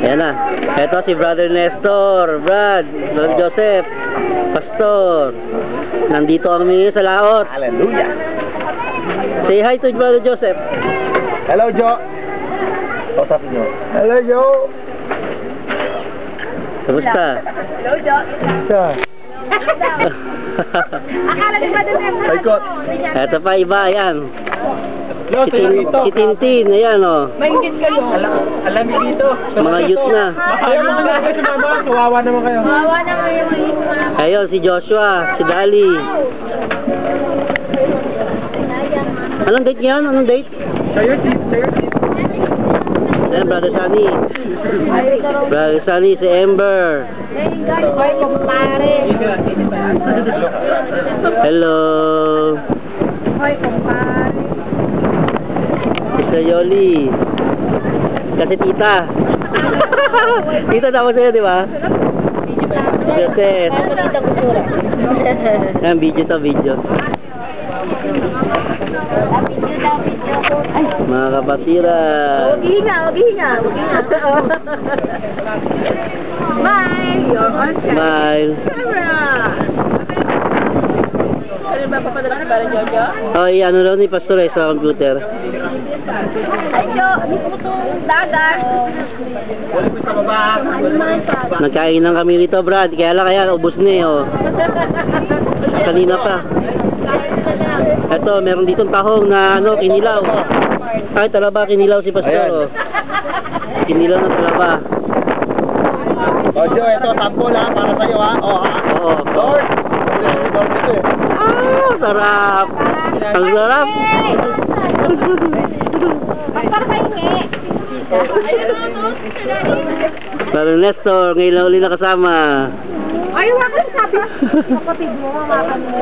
Ayan na. Ito si Brother Nestor. Brad Joseph. Pastor. Nandito kami sa laot. Hallelujah. Say hi to Brother Joseph. Hello, Jo. Kausapin nyo. Hello, Jo. Kamusta? Hello, Jo. Akala ni Brother Nestor. Paikot. Ito pa iba, ayan. Si Tintin, ayan o. Maingit kayo. Alam niyo dito. Mga youth na. Kawawa naman kayo. Bawa na kayo mga Ayun, si Joshua, si Dali. Anong date ngayon? Anong date? Sa'yo, sa'yo. Ayan, Brother Sunny. Brother Sunny, si Ember. Hoy, kumpare. Hello. Hoy, kumpare. Si Yoli. Kasi tita. Tita tawag sa'yo, di ba? Joseph. Ayan, video to, video. Mga kapatira. Huwag hihinga. Bye. You're on Smile. camera. Ano ba papadala si Brother Jojo? Oh, ano daw ni Pastor sa computer. Ay, Jo. Mismo itong dagat. Nagkainan kami rito, Brad. Kaya ubos na eh, oh. Kanina pa. Eto, meron ditong tahong na kinilaw. Ay, talaba, kinilaw si Pastor, oh. Kinilaw ng talaba. O, Jo, ito, sample ha, para sa'yo ha. O, ha. Oo. Lord. Lord ito eh. Ah, sarap. Ang sarap. Brother Nestor, ngayon lang uli nakasama. Ay, wala ka sabi. Kapatid mo, mamakan mo.